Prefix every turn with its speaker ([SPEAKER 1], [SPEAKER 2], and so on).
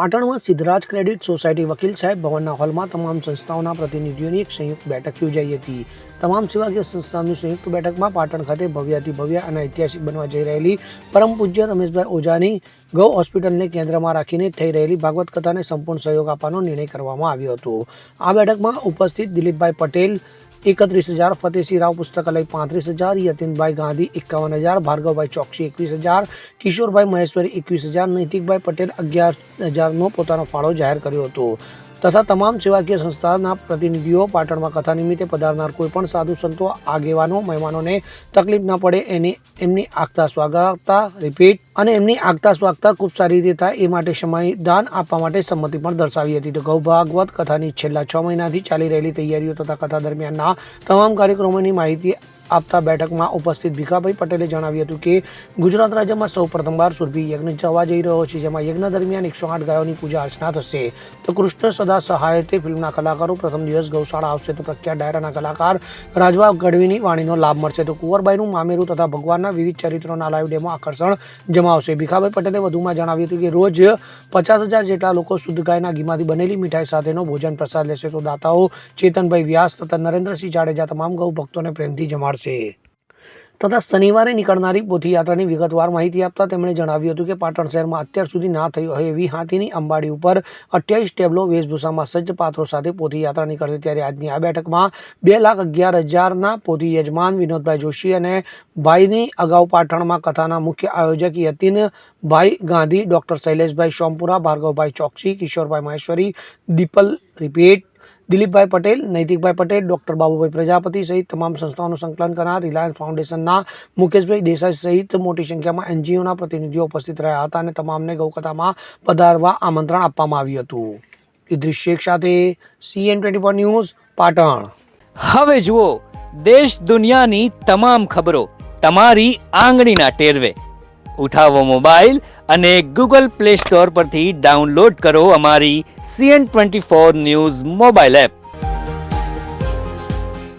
[SPEAKER 1] પાટણમાં Siddharaj credit society વકીલ સાહેબ ભવનના હોલમાં તમામ સંસ્થાઓના પ્રતિનિધિઓની એક સંયુક્ત બેઠક યોજાઈ હતી. તમામ સેવાકીય સંસ્થાઓની સંયુક્ત બેઠકમાં પાટણ ખાતે ભવ્યાતિ ભવ્ય અને ઐતિહાસિક બનવા જઈ રહેલી પરમ પૂજ્ય રમેશભાઈ ઓઝાની ગૌ હોસ્પિટલને કેન્દ્રમાં રાખીને થઈ રહેલી ભાગવત કથાને સંપૂર્ણ સહયોગ આપવાનો નિર્ણય કરવામાં આવ્યો હતો. આ બેઠકમાં ઉપસ્થિત દિલીપભાઈ પટેલ 31,000, ફતેસિંહ રાવ પુસ્તકાલય 35,000, યતીનભાઈ ગાંધી 51,000, ભાર્ગવભાઈ ચોકસી 21,000, કિશોરભાઈ મહેશ્વરી 21,000, નૈતિકભાઈ પટેલ 11,000નો પોતાનો ફાળો જાહેર કર્યો હતો તથા તમામ સેવાકીય સંસ્થાના પ્રતિનિધિઓ પાટણમાં કથા નિમિત્તે પધારનાર કોઈપણ સાધુ સંતો આગેવાનો મહેમાનોને તકલીફ ન પડે એમની આગતા સ્વાગતા ખૂબ સારી રીતે થાય એ માટે સમયદાન આપવા માટે સંમતિ પણ દર્શાવી હતી. તો ગૌ ભાગવત કથાની છેલ્લા 6 મહિનાથી ચાલી રહેલી તૈયારીઓ તથા કથા દરમિયાનના તમામ કાર્યક્રમોની માહિતી આપતા બેઠકમાં ઉપસ્થિત ભીખાભાઈ પટેલે જણાવ્યું હતું કે ગુજરાત રાજ્યમાં સૌ પ્રથમવાર સુરભી યજ્ઞ થવા જઈ રહ્યો છે, જેમાં યજ્ઞ દરમિયાન 108 ગાયોની પૂજા અર્ચના થશે. તો કૃષ્ણ સદા સહાયતે ફિલ્મના કલાકારો પ્રથમ દિવસ ગૌશાળા આવશે. તો પ્રખ્યાત ડાયરાના કલાકાર રાજવા ગઢવીની વાણીનો લાભ મળશે. તો કુંવરબાઈનું મામેરું તથા ભગવાનના વિવિધ ચરિત્રોના લાઈવ ડેમો આકર્ષણ જમાવશે. ભીખાભાઈ પટેલે વધુમાં જણાવ્યું હતું કે રોજ 50,000 જેટલા લોકો શુદ્ધ ગાયના ઘીમાંથી બનેલી મીઠાઈ સાથેનો ભોજન પ્રસાદ લેશે. તો દાતાઓ ચેતનભાઈ વ્યાસ તથા નરેન્દ્રસિંહ જાડેજા તમામ ગૌ ભક્તોને પ્રેમથી જમાડશે. તથા શનિવારે નીકળનારી પોથીયાત્રાની વિગતવાર માહિતી આપતા તેમણે જણાવ્યું હતું કે પાટણ શહેરમાં અત્યાર સુધી ના થઈ હોય એવી હાથીની અંબાડી ઉપર 28 ટેબલો વેશભૂષામાં સજ્જ પાત્રો સાથે પોથીયાત્રા નીકળશે. ત્યારે આજની આ બેઠકમાં 2,11,000ના પોથી યજમાન વિનોદભાઈ જોશી અને ભાઈની અગાઉ પાટણમાં કથાના મુખ્ય આયોજક યતીનભાઈ ગાંધી, ડોક્ટર શૈલેષભાઈ સોમપુરા, ભાર્ગવભાઈ ચોકસી, કિશોરભાઈ મહેશ્વરી, દીપલ રિપેટ, દિલીપભાઈ પટેલ, નૈતિકભાઈ પટેલ, ડોક્ટર બાબુભાઈ પ્રજાપતિ સહિત તમામ સંસ્થાઓનું સંકલન કરનાર રિલાયન્સ ફાઉન્ડેશનના મુકેશભાઈ દેસાઈ સહિત મોટી સંખ્યામાં એનજીઓના પ્રતિનિધિઓ ઉપસ્થિત રહ્યા હતા અને તમામને ગૌકથામાં પધારવા આમંત્રણ આપવામાં આવ્યું હતું. ઇદ્રીસ શેખ સાથે CN24 ન્યૂઝ પાટણ.
[SPEAKER 2] હવે જુઓ દેશ દુનિયાની તમામ ખબરો તમારી આંગળીના ટેરવે. ઉઠાવો મોબાઈલ અને Google Play Store પરથી ડાઉનલોડ કરો અમારી CN24 ન્યૂઝ મોબાઈલ એપ.